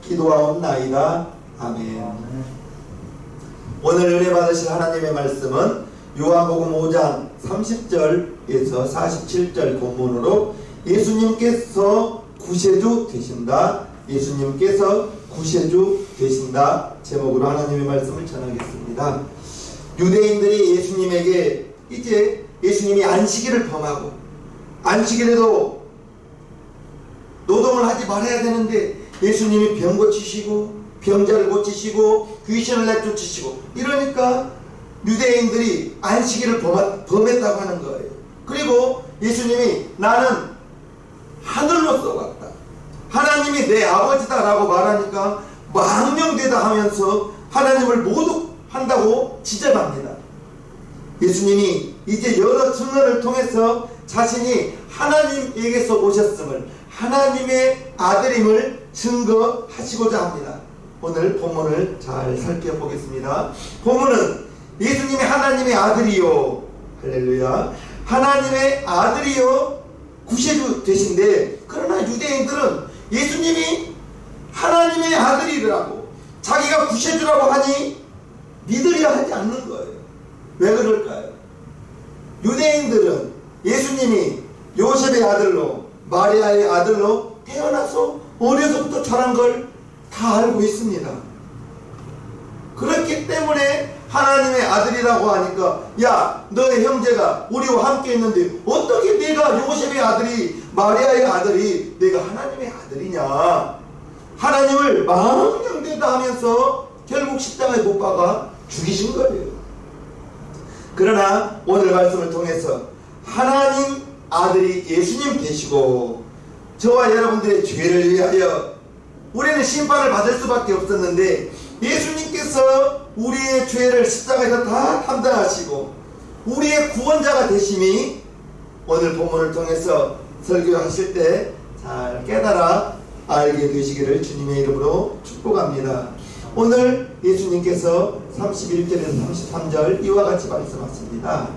기도하옵나이다. 아멘. 오늘 은혜 받으실 하나님의 말씀은 요한복음 5장 30절에서 47절 본문으로 예수님께서 구세주 되신다, 예수님께서 구세주 되신다 제목으로 하나님의 말씀을 전하겠습니다. 유대인들이 예수님에게 이제 예수님이 안식일을 범하고 안식일에도 노동을 하지 말아야 되는데 예수님이 병 고치시고 병자를 고치시고 귀신을 내쫓으시고 이러니까 유대인들이 안식일을 범했다고 하는 거예요. 그리고 예수님이 나는 하늘로서 왔다, 하나님이 내 아버지다 라고 말하니까 망령되다 하면서 하나님을 모독한다고 지적합니다. 예수님이 이제 여러 증언을 통해서 자신이 하나님에게서 오셨음을, 하나님의 아들임을 증거하시고자 합니다. 오늘 본문을 잘 살펴보겠습니다. 본문은 예수님이 하나님의 아들이요, 할렐루야, 하나님의 아들이요 구세주 되신데, 그러나 유대인들은 예수님이 하나님의 아들이라고 자기가 구세주라고 하니 믿으려 하지 않는 거예요. 왜 그럴까요? 유대인들은 예수님이 요셉의 아들로, 마리아의 아들로 태어나서 어려서부터 자란 걸 다 알고 있습니다. 그렇기 때문에 하나님의 아들이라고 하니까, 야, 너의 형제가 우리와 함께 있는데 어떻게 내가 요셉의 아들이, 마리아의 아들이 내가 하나님의 아들이냐, 하나님을 망령되다 하면서 결국 십자가에 못 박아 죽이신 거예요. 그러나 오늘 말씀을 통해서 하나님 아들이 예수님 되시고 저와 여러분들의 죄를 위하여 우리는 심판을 받을 수밖에 없었는데 예수님께서 우리의 죄를 십자가에서 다 담당하시고 우리의 구원자가 되심이 오늘 본문을 통해서 설교하실 때 잘 깨달아 알게 되시기를 주님의 이름으로 축복합니다. 오늘 예수님께서 31절에서 33절 이와 같이 말씀하십니다.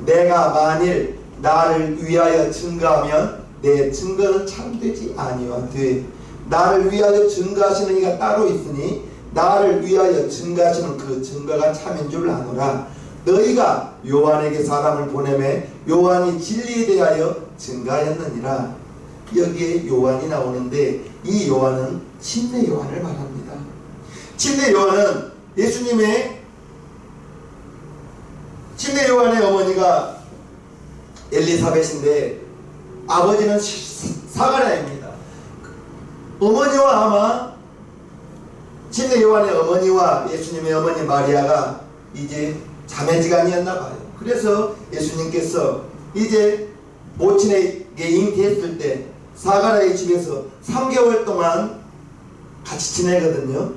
내가 만일 나를 위하여 증거하면 내 증거는 참되지 아니하되 나를 위하여 증거하시는 이가 따로 있으니 나를 위하여 증거하시는 그 증거가 참인 줄 아노라. 너희가 요한에게 사람을 보내매 요한이 진리에 대하여 증거하였느니라. 여기에 요한이 나오는데 이 요한은 침례 요한을 말합니다. 침례 요한은 침례 요한의 어머니가 엘리사벳인데 아버지는 사가랴입니다. 어머니와 아마 침례 요한의 어머니와 예수님의 어머니 마리아가 이제 자매지간이었나 봐요. 그래서 예수님께서 이제 모친에게 잉태했을 때 사가랴의 집에서 3개월 동안 같이 지내거든요.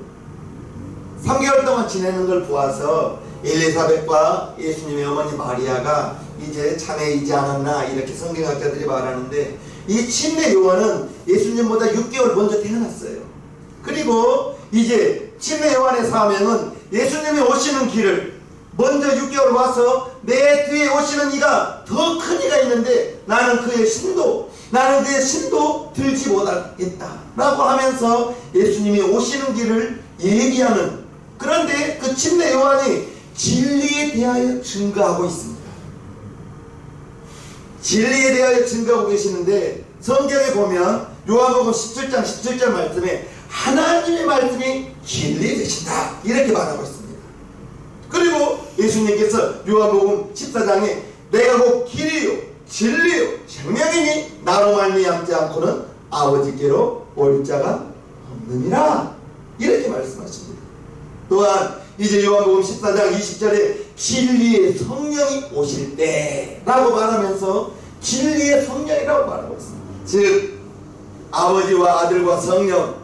3개월 동안 지내는 걸 보아서 엘리사벳과 예수님의 어머니 마리아가 이제 자매이지 않았나 이렇게 성경학자들이 말하는데, 이 침례 요한은 예수님보다 6개월 먼저 태어났어요. 그리고 이제 침례 요한의 사명은 예수님이 오시는 길을 먼저 6개월 와서 내 뒤에 오시는 이가 더 큰 이가 있는데 나는 그의 신도 들지 못하겠다 라고 하면서 예수님이 오시는 길을 얘기하는, 그런데 그 침례 요한이 진리에 대하여 증거하고 있습니다. 진리에 대하여 증거하고 계시는데 성경에 보면 요한복음 17장 17절 말씀에 하나님의 말씀이 진리 되신다 이렇게 말하고 있습니다. 그리고 예수님께서 요한복음 14장에 내가 곧 길이요 진리요 생명이니 나로 말미암지 않고는 아버지께로 올 자가 없느니라 이렇게 말씀하십니다. 또한 이제 요한복음 14장 20절에 진리의 성령이 오실 때 라고 말하면서 진리의 성령이라고 말하고 있습니다. 즉 아버지와 아들과 성령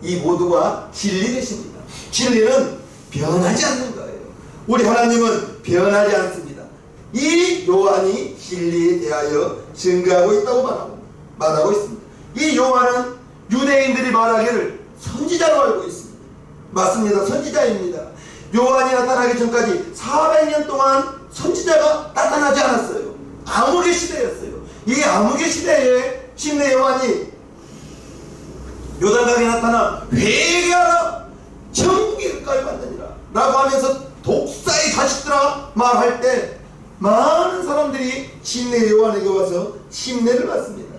이 모두가 진리 되십니다. 진리는 변하지 않는 거예요. 우리 하나님은 변하지 않습니다. 이 요한이 진리에 대하여 증거하고 있다고 말하고 있습니다. 이 요한은 유대인들이 말하기를 선지자로 알고 있습니다. 맞습니다. 선지자입니다. 요한이 나타나기 전까지 400년 동안 선지자가 나타나지 않았어요. 암흑의 시대였어요. 이 암흑의 시대에 침례 요한이 요단강에 나타나 회개하라 천국이 가까이 왔느니라 라고 하면서 독사의 자식들아 말할 때 많은 사람들이 침례 요한에게 와서 침례를 받습니다.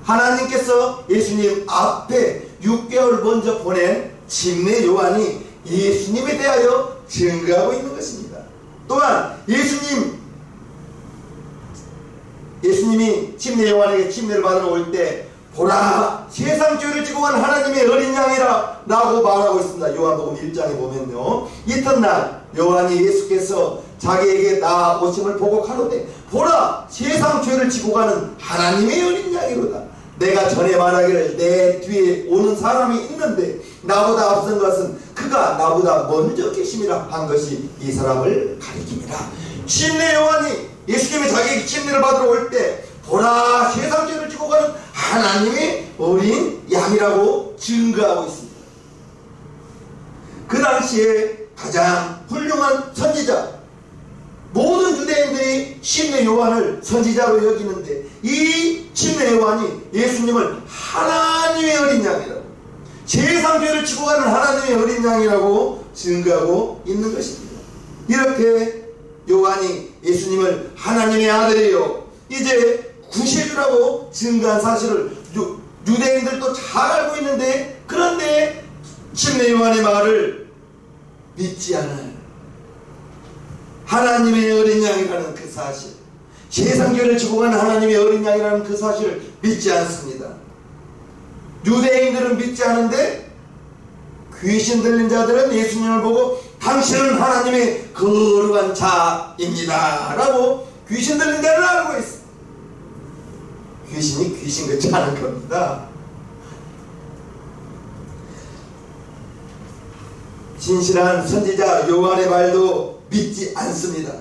하나님께서 예수님 앞에 6개월 먼저 보낸 침례 요한이 예수님에 대하여 증거하고 있는 것입니다. 또한 예수님이 침례 요한에게 침례를 받으러 올 때 보라 세상 죄를 지고 간 하나님의 어린 양이라 라고 말하고 있습니다. 요한복음 1장에 보면요, 이튿날 요한이 예수께서 자기에게 나오심을 보고 가로되 보라 세상 죄를 지고 가는 하나님의 어린 양이로다. 내가 전에 말하기를 내 뒤에 오는 사람이 있는데 나보다 앞선 것은 그가 나보다 먼저 계심이라 한 것이 이 사람을 가리킵니다. 침례 요한이 예수님이 자기에게 침례를 받으러 올 때 보라 세상 죄를 지고 가는 하나님의 어린 양이라고 증거하고 있습니다. 그 당시에 가장 훌륭한 선지자, 모든 유대인들이 침례 요한을 선지자로 여기는데 이 침례 요한이 예수님을 하나님의 어린 양이라고, 세상 죄를 지고 가는 하나님의 어린 양이라고 증거하고 있는 것입니다. 이렇게 요한이 예수님을 하나님의 아들이요 이제 구세주라고 증거한 사실을 유대인들도 잘 알고 있는데, 그런데 침례 요한의 말을 믿지 않아요. 하나님의 어린 양이라는 그 사실, 세상 죄를 지고 가는 하나님의 어린 양이라는 그 사실을 믿지 않습니다. 유대인들은 믿지 않은데 귀신 들린 자들은 예수님을 보고 당신은 하나님의 거룩한 자입니다 라고 귀신 들린 자를 알고 있습니다. 귀신이 귀신 같지 않은 겁니다. 진실한 선지자 요한의 말도 믿지 않습니다.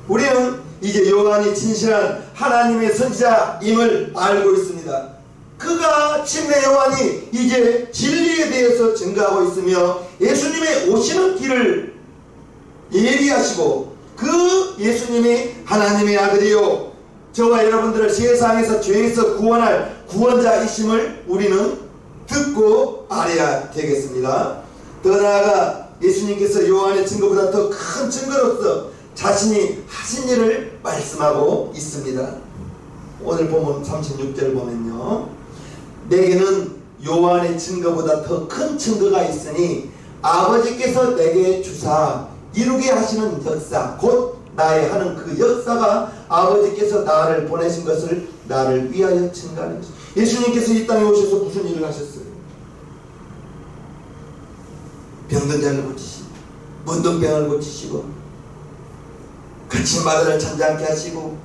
우리는 이제 요한이 진실한 하나님의 선지자임을 알고 있습니다. 그가 침례 요한이 이제 진리에 대해서 증거하고 있으며 예수님의 오시는 길을 예비하시고 그 예수님이 하나님의 아들이요 저와 여러분들을 세상에서 죄에서 구원할 구원자이심을 우리는 듣고 알아야 되겠습니다. 더 나아가 예수님께서 요한의 증거보다 더 큰 증거로서 자신이 하신 일을 말씀하고 있습니다. 오늘 보면 36절 보면요, 내게는 요한의 증거보다 더 큰 증거가 있으니 아버지께서 내게 주사 이루게 하시는 역사 곧 나의 하는 그 역사가 아버지께서 나를 보내신 것을 나를 위하여 증거하는 것입니다. 예수님께서 이 땅에 오셔서 무슨 일을 하셨어요? 병든 자를 고치시고 문둥병을 고치시고 갇힌 바들을 잠잠케 하시고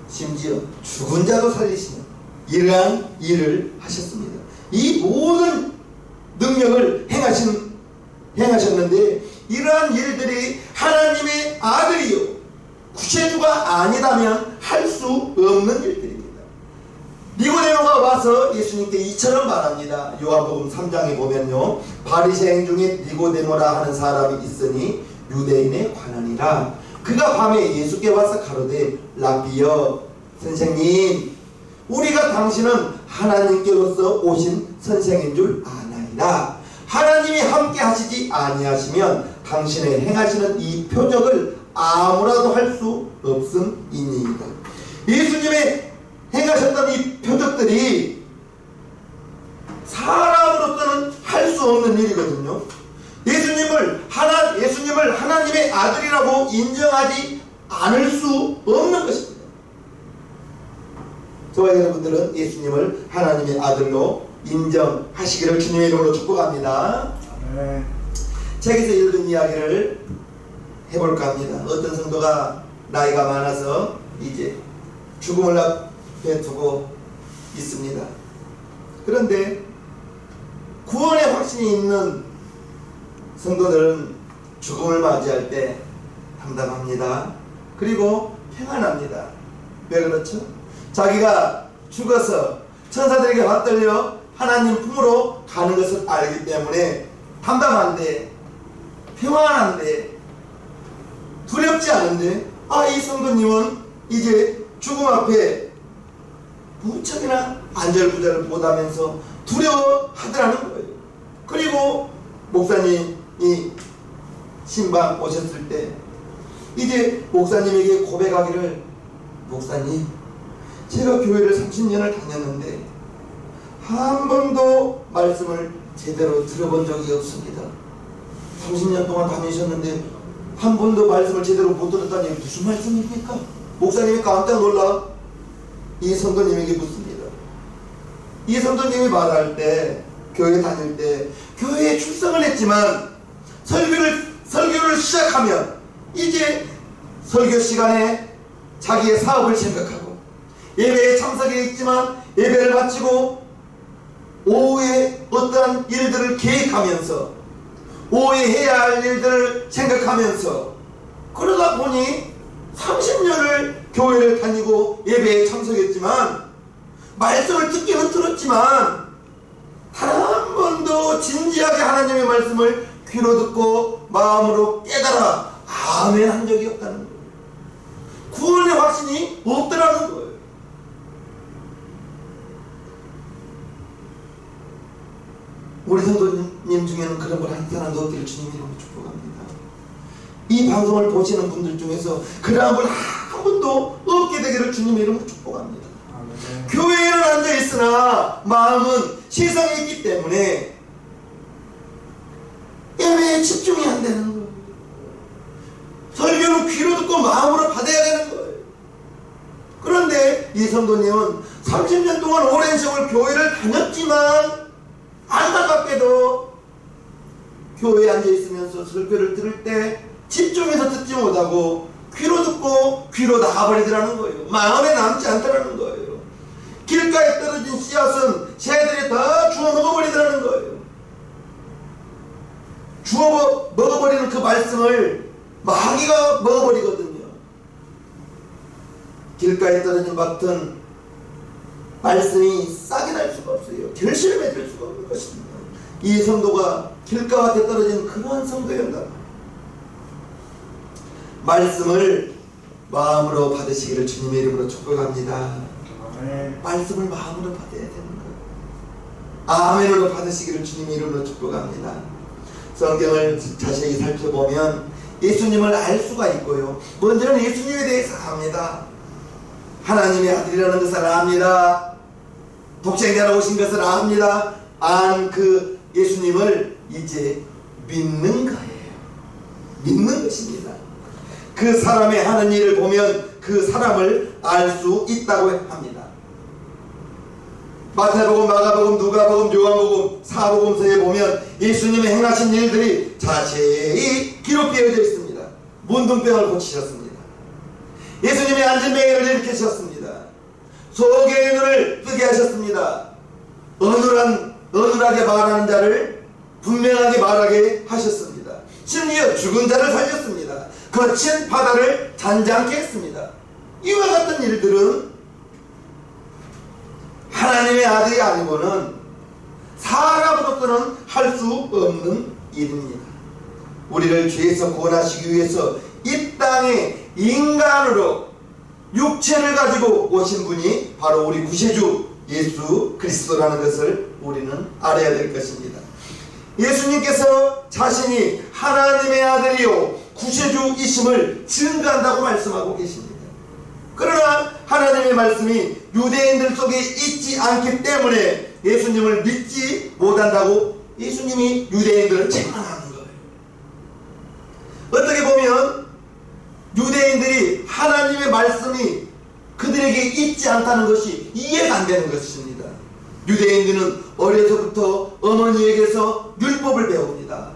심지어 죽은 자도 살리시는 이러한 일을 하셨습니다. 이 모든 능력을 행하셨는데 이러한 일들이 하나님의 아들이요 구세주가 아니다면 할 수 없는 일들입니다. 니고데모가 와서 예수님께 이처럼 말합니다. 요한복음 3장에 보면요, 바리새인 중에 니고데모라 하는 사람이 있으니 유대인의 관원이라. 그가 밤에 예수께 와서 가로되 라비여 선생님 우리가 당신은 하나님께로서 오신 선생인 줄 아나이다. 하나님이 함께 하시지 아니하시면 당신의 행하시는 이 표적을 아무라도 할 수 없음이니이다. 예수님의 행하셨던 이 표적들이 사람으로서는 할 수 없는 일이거든요. 예수님을 하나님의 아들이라고 인정하지 않을 수 없는 것입니다. 저와 여러분들은 예수님을 하나님의 아들로 인정하시기를 주님의 이름으로 축복합니다. 네. 책에서 읽은 이야기를 해볼까 합니다. 어떤 성도가 나이가 많아서 이제 죽음을 앞에 두고 있습니다. 그런데 구원의 확신이 있는 성도들은 죽음을 맞이할 때 담담합니다. 그리고 평안합니다. 왜 그렇죠? 자기가 죽어서 천사들에게 받들려 하나님 품으로 가는 것을 알기 때문에 담담한데, 평안한데, 두렵지 않은데, 이 성도님은 이제 죽음 앞에 무척이나 안절부절을 못하면서 두려워하더라는 거예요. 그리고 목사님이 신방 오셨을 때 이제 목사님에게 고백하기를, 목사님, 제가 교회를 30년을 다녔는데 한 번도 말씀을 제대로 들어본 적이 없습니다. 30년 동안 다니셨는데 한 번도 말씀을 제대로 못 들었다니 무슨 말씀입니까? 목사님이 깜짝 놀라 이 성도님에게 묻습니다. 이 성도님이 말할 때, 교회 다닐 때 교회에 출석을 했지만 설교를 시작하면 이제 설교 시간에 자기의 사업을 생각하고 예배에 참석해 있지만 예배를 마치고 오후에 어떠한 일들을 계획하면서 오후에 해야 할 일들을 생각하면서, 그러다 보니 30년을 교회를 다니고 예배에 참석했지만 말씀을 듣기는 들었지만 단 한 번도 진지하게 하나님의 말씀을 귀로 듣고 마음으로 깨달아 아멘 한 적이 없다는 거예요. 구원의 확신이 없더라는 거예요. 우리 성도님 중에는 그런 걸 한 사람도 없기를 주님 이름으로 축복합니다. 이 방송을 보시는 분들 중에서 그러한 분 한 분도 없게 되기를 주님 이름으로 축복합니다. 아멘. 교회에는 앉아있으나 마음은 세상에 있기 때문에 예배에 집중이 안 되는 거예요. 설교는 귀로 듣고 마음으로 받아야 되는 거예요. 그런데 이 성도님은 30년 동안 오랜 세월 교회를 다녔지만 안타깝게도 교회에 앉아있으면서 설교를 들을 때 집중해서 듣지 못하고 귀로 듣고 귀로 나가버리더라는 거예요. 마음에 남지 않더라는 거예요. 길가에 떨어진 씨앗은 새들이 다 주워 먹어버리더라는 거예요. 주워 먹어버리는 그 말씀을 마귀가 먹어버리거든요. 길가에 떨어진 밭은 말씀이 싹이 날 수가 없어요. 결실을 맺을 수가 없는 것입니다. 이 성도가 길가에 떨어진 그러한 성도였다. 말씀을 마음으로 받으시기를 주님의 이름으로 축복합니다. 아멘. 말씀을 마음으로 받아야 되는 거예요. 아멘으로 받으시기를 주님의 이름으로 축복합니다. 성경을 자세히 살펴보면 예수님을 알 수가 있고요. 먼저는 예수님에 대해서 압니다. 하나님의 아들이라는 것을 압니다. 독생자로 오신 것을 압니다. 안 그 예수님을 이제 믿는 거예요. 믿는 것입니다. 그 사람의 하는 일을 보면 그 사람을 알 수 있다고 합니다. 마태복음, 마가복음, 누가복음, 요한복음, 사복음서에 보면 예수님의 행하신 일들이 자세히 기록되어져 있습니다. 문둥병을 고치셨습니다. 예수님의 앉은 맹인을 일으키셨습니다. 소경의 눈을 뜨게 하셨습니다. 어눌하게 말하는 자를 분명하게 말하게 하셨습니다. 심지어 죽은 자를 살렸습니다. 거친 바다를 잔잔케 했습니다. 이와 같은 일들은 하나님의 아들이 아니고는 사람으로서는 할 수 없는 일입니다. 우리를 죄에서 구원하시기 위해서 이 땅에 인간으로 육체를 가지고 오신 분이 바로 우리 구세주 예수 그리스도라는 것을 우리는 알아야 될 것입니다. 예수님께서 자신이 하나님의 아들이요 구세주이심을 증거한다고 말씀하고 계십니다. 그러나 하나님의 말씀이 유대인들 속에 있지 않기 때문에 예수님을 믿지 못한다고 예수님이 유대인들을 책망하는 거예요. 어떻게 보면 유대인들이 하나님의 말씀이 그들에게 있지 않다는 것이 이해가 안 되는 것입니다. 유대인들은 어려서부터 어머니에게서 율법을 배웁니다.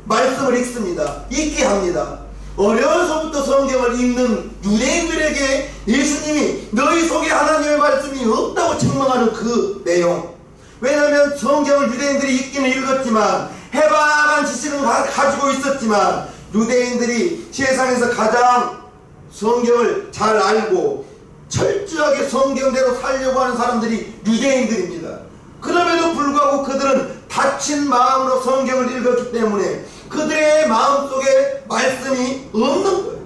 말씀을 읽습니다. 읽게 합니다. 어려서부터 성경을 읽는 유대인들에게 예수님이 너희 속에 하나님의 말씀이 없다고 책망하는 그 내용, 왜냐하면 성경을 유대인들이 읽기는 읽었지만 해박한 지식은 가지고 있었지만 유대인들이 세상에서 가장 성경을 잘 알고 철저하게 성경대로 살려고 하는 사람들이 유대인들입니다. 그럼에도 불구하고 그들은 닫힌 마음으로 성경을 읽었기 때문에 그들의 마음속에 말씀이 없는 거예요.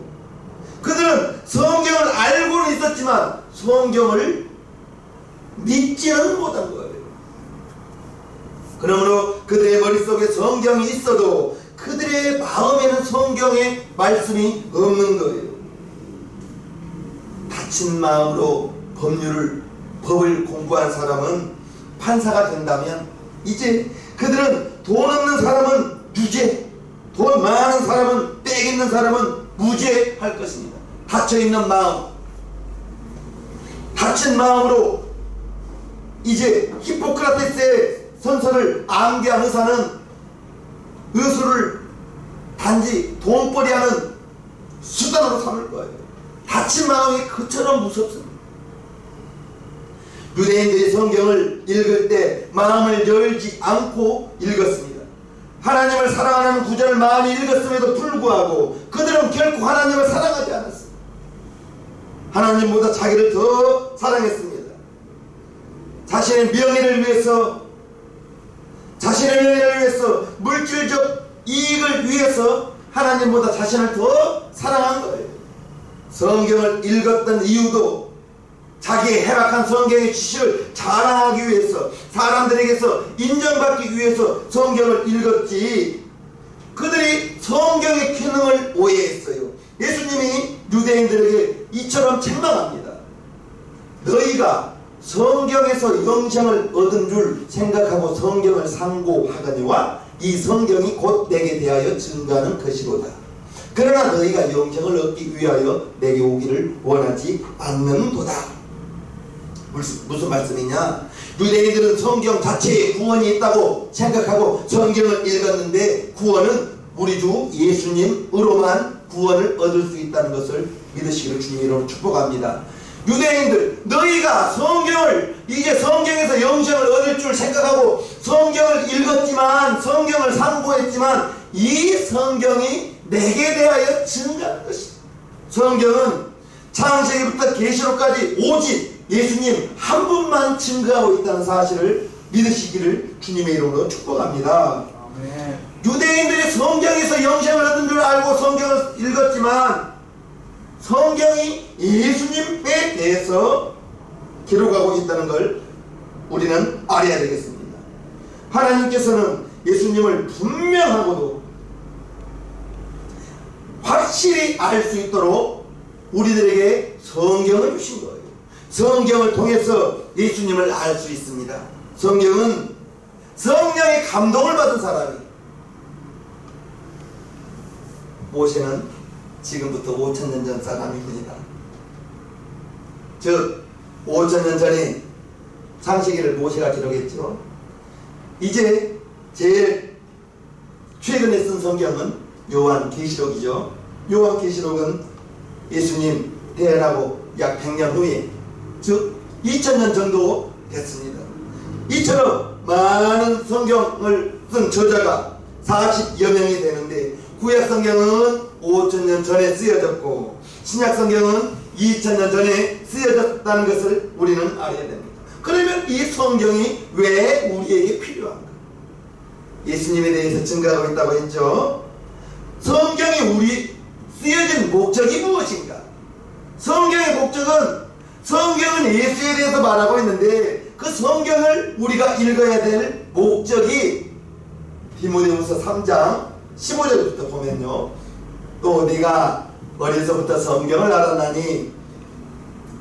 그들은 성경을 알고는 있었지만 성경을 믿지는 못한 거예요. 그러므로 그들의 머릿속에 성경이 있어도 그들의 마음에는 성경의 말씀이 없는 거예요. 닫힌 마음으로 법을 공부한 사람은 판사가 된다면 이제 그들은 돈 없는 사람은 유죄, 돈 많은 사람은 빽 있는 사람은 무죄 할 것입니다. 닫혀있는 마음, 닫힌 마음으로 이제 히포크라테스의 선서를 암기한 의사는 의술을 단지 돈벌이하는 수단으로 삼을 거예요. 닫힌 마음이 그처럼 무섭습니다. 유대인들이 성경을 읽을 때 마음을 열지 않고 읽었습니다. 하나님을 사랑하는 구절을 많이 읽었음에도 불구하고 그들은 결코 하나님을 사랑하지 않았습니다. 하나님보다 자기를 더 사랑했습니다. 자신의 명예를 위해서, 물질적 이익을 위해서 하나님보다 자신을 더 사랑한 거예요. 성경을 읽었던 이유도 자기의 해박한 성경의 지식을 자랑하기 위해서, 사람들에게서 인정받기 위해서 성경을 읽었지, 그들이 성경의 기능을 오해했어요. 예수님이 유대인들에게 이처럼 책망합니다. 너희가 성경에서 영생을 얻은 줄 생각하고 성경을 상고하거니와 이 성경이 곧 내게 대하여 증거하는 것이로다. 그러나 너희가 영생을 얻기 위하여 내게 오기를 원하지 않는도다. 무슨 말씀이냐? 유대인들은 성경 자체에 구원이 있다고 생각하고 성경을 읽었는데 구원은 우리 주 예수님으로만 구원을 얻을 수 있다는 것을 믿으시기를 주님 이름으로 축복합니다. 유대인들, 너희가 이제 성경에서 영생을 얻을 줄 생각하고 성경을 읽었지만, 성경을 상고했지만 이 성경이 내게 대하여 증거하는 것이다. 성경은 창세기부터 계시록까지 오직 예수님 한 분만 증거하고 있다는 사실을 믿으시기를 주님의 이름으로 축복합니다. 아멘. 유대인들이 성경에서 영생을 얻은 줄 알고 성경을 읽었지만 성경이 예수님에 대해서 기록하고 있다는 걸 우리는 알아야 되겠습니다. 하나님께서는 예수님을 분명하고도 확실히 알 수 있도록 우리들에게 성경을 주신 거예요. 성경을 통해서 예수님을 알 수 있습니다. 성경은 성령의 감동을 받은 사람이, 모세는 지금부터 5000년 전 사람입니다. 즉 5000년 전에 창세기를 모세가 기록했죠. 이제 제일 최근에 쓴 성경은 요한계시록이죠. 요한계시록은 예수님 태어나고 약 100년 후에, 즉 2000년 정도 됐습니다. 이처럼 많은 성경을 쓴 저자가 40여 명이 되는데 구약성경은 5000년 전에 쓰여졌고 신약성경은 2000년 전에 쓰여졌다는 것을 우리는 알아야 됩니다. 그러면 이 성경이 왜 우리에게 필요한가? 예수님에 대해서 증거하고 있다고 했죠. 성경이 쓰여진 목적이 무엇인가? 성경의 목적은, 성경은 예수에 대해서 말하고 있는데 그 성경을 우리가 읽어야 될 목적이 디모데후서 3장 15절부터 보면요. 또 네가 어려서부터 성경을 알았나니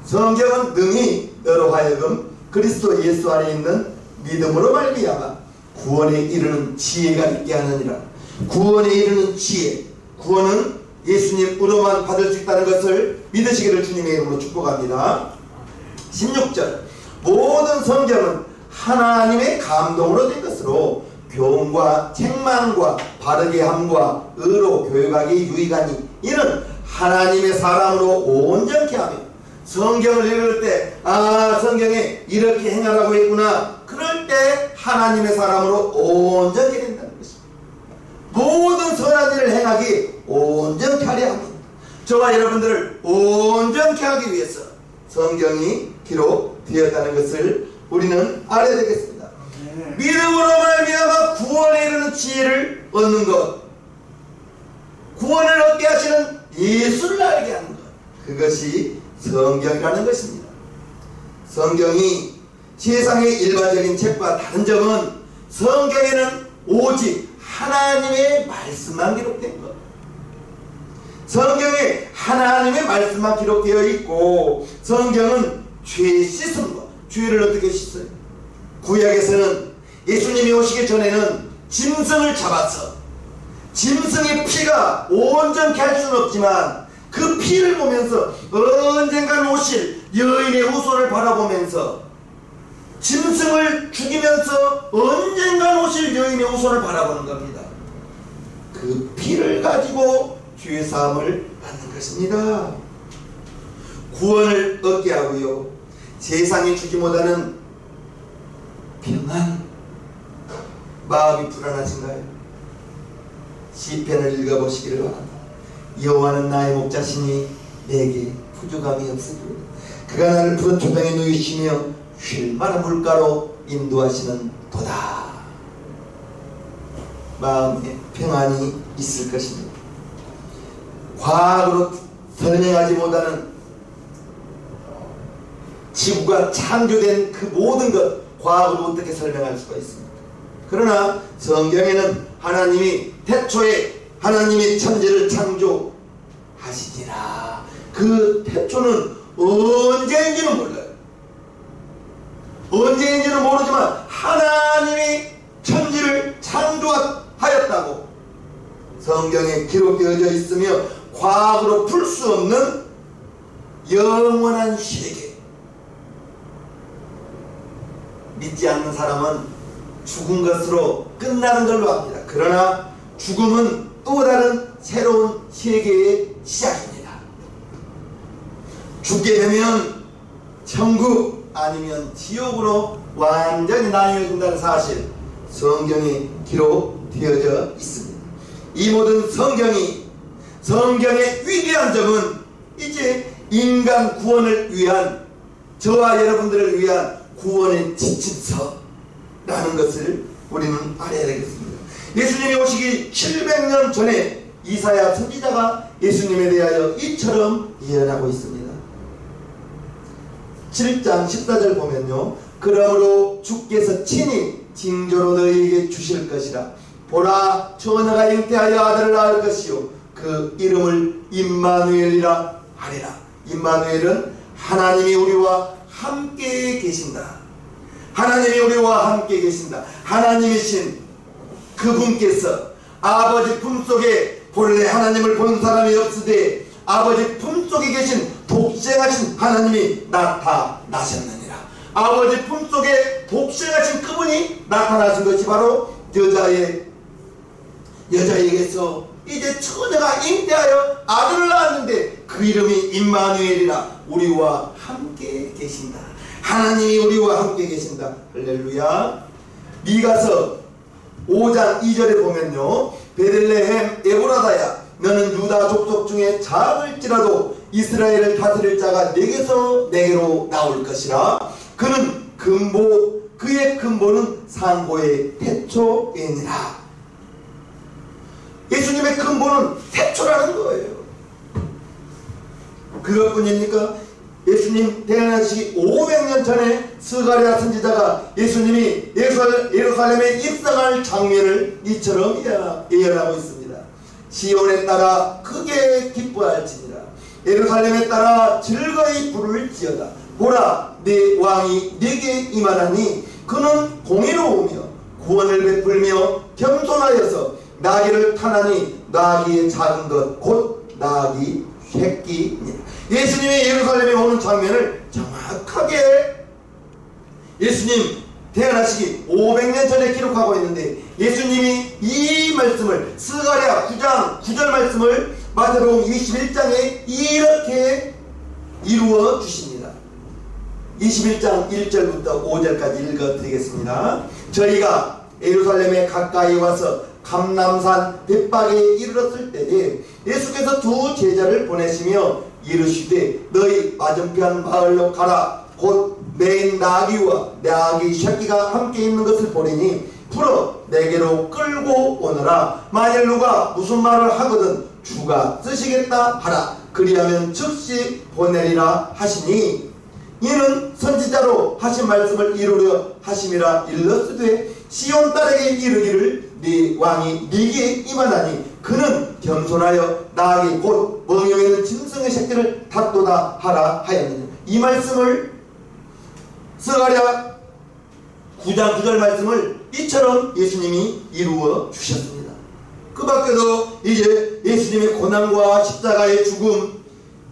성경은 능히 너로 하여금 그리스도 예수 안에 있는 믿음으로 말미암아 구원에 이르는 지혜가 있게 하느니라. 구원에 이르는 지혜, 구원은 예수님으로만 받을 수 있다는 것을 믿으시기를 주님의 이름으로 축복합니다. 16절, 모든 성경은 하나님의 감동으로 된 것으로 교훈과 책망과 바르게 함과 의로 교육하기 유익하니 이는 하나님의 사람으로 온전케 하며, 성경을 읽을 때 성경에 이렇게 행하라고 했구나, 그럴 때 하나님의 사람으로 온전케 된다는 것입니다. 모든 선한 일을 행하기 온전케 하려 합니다. 저와 여러분들을 온전케 하기 위해서 성경이 기록되었다는 것을 우리는 알아야 되겠습니다. 믿음으로 말미암아 구원에 이르는 지혜를 얻는 것, 구원을 얻게 하시는 예수를 알게 하는 것, 그것이 성경이라는 것입니다. 성경이 세상의 일반적인 책과 다른 점은 성경에는 오직 하나님의 말씀만 기록된 것. 성경에 하나님의 말씀만 기록되어 있고, 성경은 죄 씻은 것, 죄를 어떻게 씻어요? 구약에서는 예수님이 오시기 전에는 짐승을 잡아서, 짐승의 피가 온전케 할 수는 없지만 그 피를 보면서 언젠간 오실 여인의 후손을 바라보면서, 짐승을 죽이면서 언젠간 오실 여인의 후손을 바라보는 겁니다. 그 피를 가지고 죄사함을 받는 것입니다. 구원을 얻게 하고요, 세상이 주지 못하는 평안, 마음이 불안하신가요? 시편을 읽어보시기를 바랍니다. 여호와는 나의 목자시니 내게 부족함이 없으리로다. 그가 나를 푸른 초장에 누이시며 쉴 만한 물가로 인도하시는 도다. 마음에 평안이 있을 것입니다. 과학으로 설명하지 못하는 지구가 창조된 그 모든 것, 과학으로 어떻게 설명할 수가 있습니까? 그러나 성경에는 하나님이 태초에 하나님이 천지를 창조하시니라. 그 태초는 언제인지는 몰라요. 언제인지는 모르지만 하나님이 천지를 창조하였다고 성경에 기록되어져 있으며, 과학으로 풀 수 없는 영원한 세계. 믿지 않는 사람은 죽은 것으로 끝나는 걸로 합니다. 그러나 죽음은 또 다른 새로운 세계의 시작입니다. 죽게 되면 천국 아니면 지옥으로 완전히 나뉘어진다는 사실, 성경에 기록되어져 있습니다. 이 모든 성경의 위대한 점은 이제 인간 구원을 위한, 저와 여러분들을 위한 구원의 지침서라는 것을 우리는 알아야 되겠습니다. 예수님이 오시기 700년 전에 이사야 선지자가 예수님에 대하여 이처럼 예언하고 있습니다. 7장 14절 보면요, 그러므로 주께서 친히 징조로 너희에게 주실 것이라. 보라, 처녀가 잉태하여 아들을 낳을 것이요 그 이름을 임마누엘이라 하리라. 임마누엘은 하나님이 우리와 함께 계신다. 하나님이 우리와 함께 계신다. 하나님이신 그분께서 아버지 품속에 본래 하나님을 본 사람이 없으되 아버지 품속에 계신 독생하신 하나님이 나타나셨느니라. 아버지 품속에 독생하신 그분이 나타나신 것이 바로 여자에게서 이제 처녀가 잉태하여 아들을 낳았는데 그 이름이 임마누엘이라. 우리와 함께 계신다. 하나님이 우리와 함께 계신다. 할렐루야. 미가서 5장 2절에 보면요, 베들레헴 에브라다야, 너는 유다 족속 중에 작을지라도 이스라엘을 다스릴 자가 내게서 내게로 나올 것이라. 그는 그의 근본은 상고의 태초이니라. 예수님의 근본은 태초라는 거예요. 그것뿐입니까? 예수님 태어나시기 500년 전에 스가랴 선지자가 예수님이 예루살렘에 입성할 장면을 이처럼 예언하고 있습니다. 시온에 따라 크게 기뻐할지니라. 예루살렘에 따라 즐거이 부를지어다. 보라, 내 왕이 내게 임하나니 그는 공의로우며 구원을 베풀며 겸손하여서 나귀를 타나니 나귀의 작은 것 곧 나귀 새끼니라. 예수님이 예루살렘에 오는 장면을 정확하게 예수님 태어나시기 500년 전에 기록하고 있는데, 예수님이 이 말씀을 스가랴 9장 9절 말씀을 마태복음 21장에 이렇게 이루어 주십니다. 21장 1절부터 5절까지 읽어드리겠습니다. 저희가 예루살렘에 가까이 와서 감람산 벳박에 이르렀을 때에 예수께서 두 제자를 보내시며 이르시되 너희 맞은편 마을로 가라. 곧 매인 나귀와 나귀 새끼가 함께 있는 것을 보리니 풀어 내게로 끌고 오너라. 만일 누가 무슨 말을 하거든 주가 쓰시겠다 하라. 그리하면 즉시 보내리라 하시니, 이는 선지자로 하신 말씀을 이루려 하심이라 일렀으되 시온 딸에게 이르기를 네 왕이 네게 임하나니 그는 겸손하여 나에게 곧 멍에에 있는 짐승의 새끼를 닫도다 하라 하였느냐. 이 말씀을 스가랴 9장 9절 말씀을 이처럼 예수님이 이루어 주셨습니다. 그 밖에도 이제 예수님의 고난과 십자가의 죽음,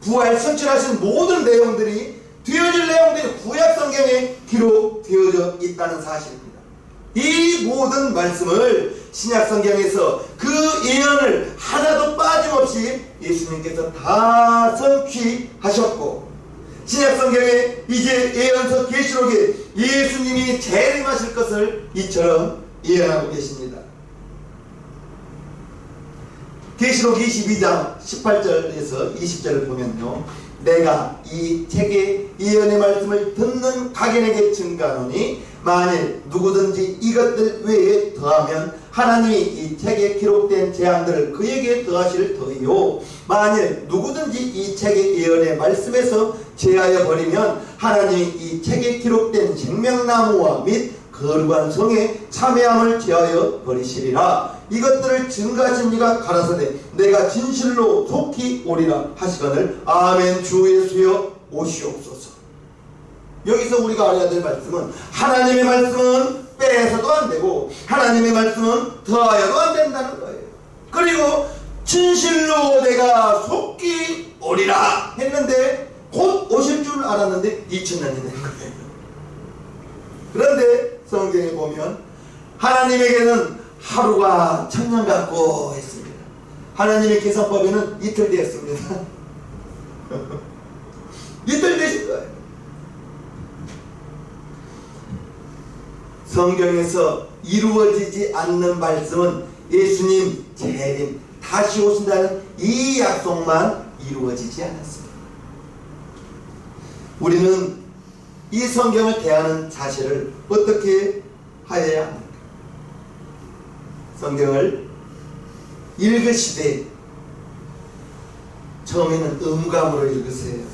부활, 성취하신 모든 내용들이 되어질 내용들이 구약 성경에 기록되어져 있다는 사실입니다. 이 모든 말씀을 신약 성경에서 그 예언을 하나도 빠짐없이 예수님께서 다 성취하셨고, 신약 성경에 이제 예언서 계시록에 예수님이 재림하실 것을 이처럼 예언하고 계십니다. 계시록 22장 18절에서 20절을 보면요, 내가 이 책의 예언의 말씀을 듣는 각인에게 증가하노니 만일 누구든지 이것들 외에 더하면 하나님이 이 책에 기록된 재앙들을 그에게 더하실 터이요, 만일 누구든지 이 책의 예언의 말씀에서 제하여 버리면 하나님이 이 책에 기록된 생명나무와 및 거룩한 성에 참회함을 제하여 버리시리라. 이것들을 증거하신 이가 가라사대 내가 진실로 속히 오리라 하시거늘 아멘. 주 예수여 오시옵소서. 여기서 우리가 알아야 될 말씀은 하나님의 말씀은 빼서도 안 되고 하나님의 말씀은 더하여도 안 된다는 거예요. 그리고 진실로 내가 속히 오리라 했는데 곧 오실 줄 알았는데 2000년이 된 거예요. 그런데 성경에 보면 하나님에게는 하루가 천년 같고 했습니다. 하나님의 계산법에는 이틀 되었습니다. 이틀 되신 거예요. 성경에서 이루어지지 않는 말씀은 예수님 재림, 다시 오신다는 이 약속만 이루어지지 않았습니다. 우리는 이 성경을 대하는 자세를 어떻게 하여야 합니까? 성경을 읽으시되 처음에는 의무감으로 읽으세요.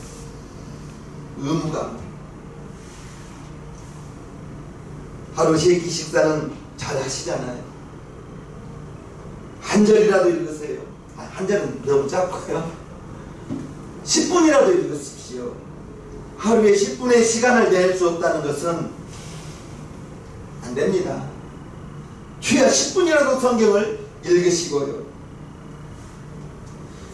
의무감. 하루 3끼 식사는 잘 하시잖아요. 한 절이라도 읽으세요. 한 절은 너무 짧고요. 10분이라도 읽으십시오. 하루에 10분의 시간을 낼 수 없다는 것은 안 됩니다. 최하 10분이라도 성경을 읽으시고요.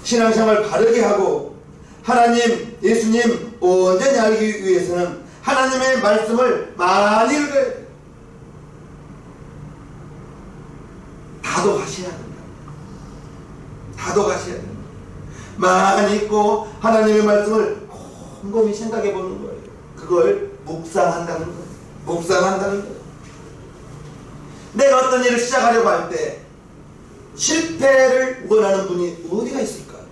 신앙생활 바르게 하고 하나님, 예수님 온전히 알기 위해서는 하나님의 말씀을 많이 읽어야 돼요. 다독하셔야 됩니다. 다독하셔야 됩니다. 많이 읽고 하나님의 말씀을 곰곰이 생각해 보는 거예요. 그걸 묵상한다는 거예요. 묵상한다는 거예요. 내가 어떤 일을 시작하려고 할 때 실패를 원하는 분이 어디가 있을까요?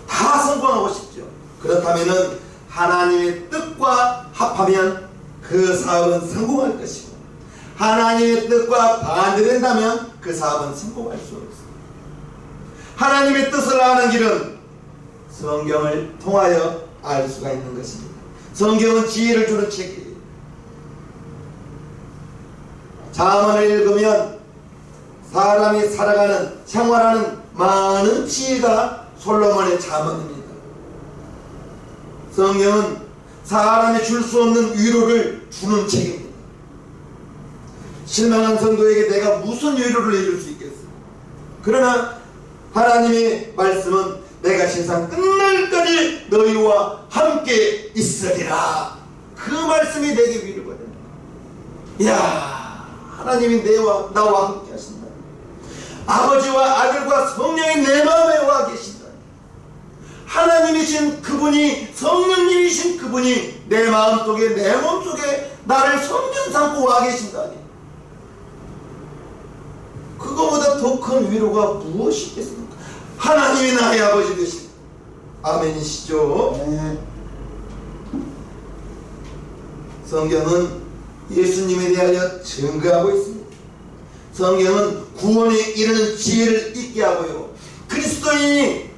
다 성공하고 싶죠. 그렇다면 하나님의 뜻과 합하면 그 사업은 성공할 것이고, 하나님의 뜻과 반대된다면 그 사업은 성공할 수 없습니다. 하나님의 뜻을 아는 길은 성경을 통하여 알 수가 있는 것입니다. 성경은 지혜를 주는 책이에요. 잠언을 읽으면 사람이 살아가는, 생활하는 많은 지혜가 솔로몬의 잠언입니다. 성경은 사람이 줄 수 없는 위로를 주는 책입니다. 실망한 성도에게 내가 무슨 위로를 해줄 수 있겠어요? 그러나 하나님의 말씀은 내가 세상 끝날까지 너희와 함께 있으리라. 그 말씀이 내게 위로가 됩니다. 이야, 하나님이 나와 함께 하신다. 아버지와 아들과 성령이 내 마음에 와 계신다. 하나님이신 그분이, 성령님이신 그분이 내 마음속에, 내 몸속에 나를 성전 삼고 와 계신다니, 그거보다 더 큰 위로가 무엇이 있겠습니까? 하나님이 나의 아버지 되신, 아멘이시죠? 성경은 예수님에 대하여 증거하고 있습니다. 성경은 구원에 이르는 지혜를 있게 하고요, 그리스도인이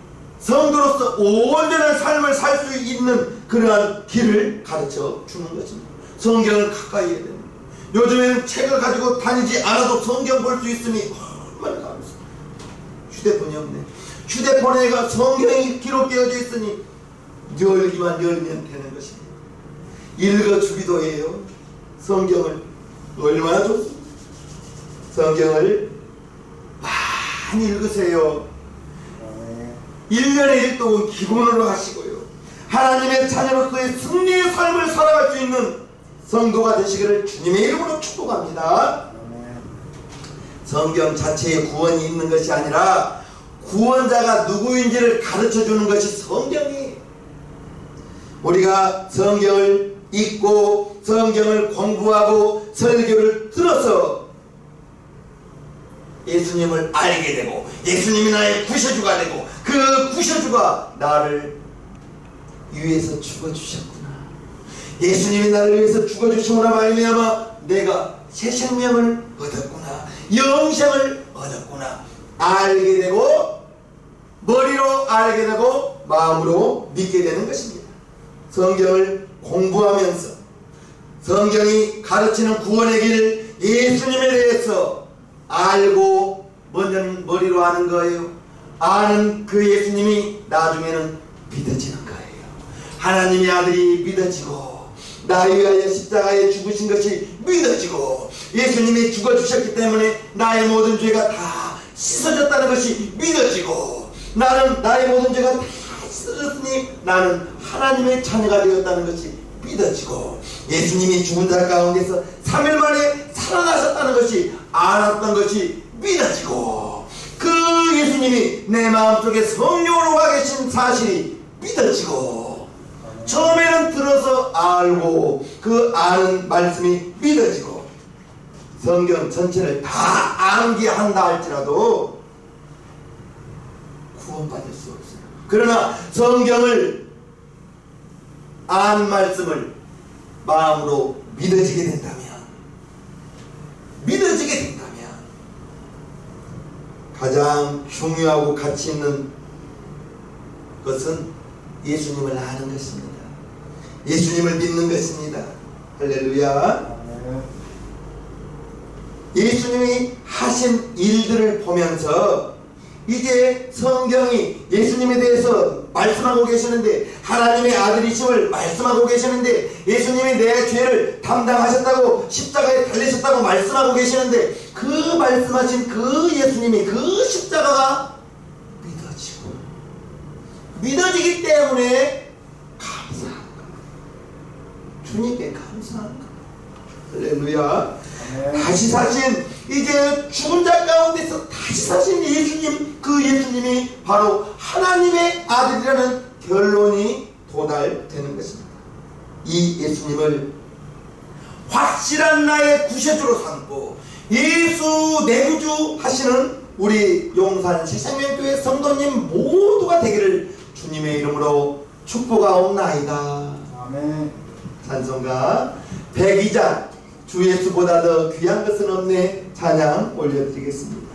성도로서 온전한 삶을 살 수 있는 그러한 길을 가르쳐 주는 것입니다. 성경을 가까이 해야 됩니다. 요즘에는 책을 가지고 다니지 않아도 성경 볼 수 있으니 얼마나 감사합니다. 휴대폰이 없네. 휴대폰에가 성경이 기록되어져 있으니 열기만 열면 되는 것입니다. 읽어주기도 해요. 성경을 얼마나 좋습니다. 성경을 많이 읽으세요. 1년에 1독은 기본으로 하시고요. 하나님의 자녀로서의 승리의 삶을 살아갈 수 있는 성도가 되시기를 주님의 이름으로 축복합니다. 성경 자체에 구원이 있는 것이 아니라 구원자가 누구인지를 가르쳐주는 것이 성경이에요. 우리가 성경을 읽고 성경을 공부하고 설교를 들어서 예수님을 알게 되고 예수님이 나의 구셔주가 되고 그 구셔주가 나를 위해서 죽어주셨구나. 예수님이 나를 위해서 죽어주심으로 말미암아 내가 새 생명을 얻었구나. 영생을 얻었구나. 알게 되고 머리로 알게 되고 마음으로 믿게 되는 것입니다. 성경을 공부하면서 성경이 가르치는 구원의 길 예수님에 대해서 알고 먼저는 머리로 아는 거예요. 아는 그 예수님이 나중에는 믿어지는 거예요. 하나님의 아들이 믿어지고 나를 위하여 십자가에 죽으신 것이 믿어지고 예수님이 죽어주셨기 때문에 나의 모든 죄가 다 씻어졌다는 것이 믿어지고 나의 모든 죄가 다 씻어졌으니 나는 하나님의 자녀가 되었다는 것이 믿어지고 예수님이 죽은 자 가운데서 3일 만에 살아나셨다는 것이 알았던 것이 믿어지고 그 예수님이 내 마음속에 성령으로 와 계신 사실이 믿어지고 처음에는 들어서 알고 그 아는 말씀이 믿어지고 성경 전체를 다 암기한다 할지라도 구원받을 수 없어요. 그러나 성경을 아는 말씀을 마음으로 믿어지게 된다면 가장 중요하고 가치 있는 것은 예수님을 아는 것입니다. 예수님을 믿는 것입니다. 할렐루야. 예수님이 하신 일들을 보면서 이제 성경이 예수님에 대해서 말씀하고 계시는데 하나님의 아들이심을 말씀하고 계시는데 예수님이 내 죄를 담당하셨다고 십자가에 달리셨다고 말씀하고 계시는데 그 말씀하신 그 예수님이 그 십자가가 믿어지기 때문에 감사한 거예요. 주님께 감사한 거예요. 할렐루야. 다시 사신 이제 죽은 자 가운데서 다시 사신 예수님, 그 예수님이 바로 하나님의 아들이라는 결론이 도달되는 것입니다. 이 예수님을 확실한 나의 구세주로 삼고 예수 내 구주 하시는 우리 용산 새생명교회 성도님 모두가 되기를 주님의 이름으로 축복하옵나이다. 아멘. 찬송가 102장 주 예수보다 더 귀한 것은 없네 찬양 올려드리겠습니다.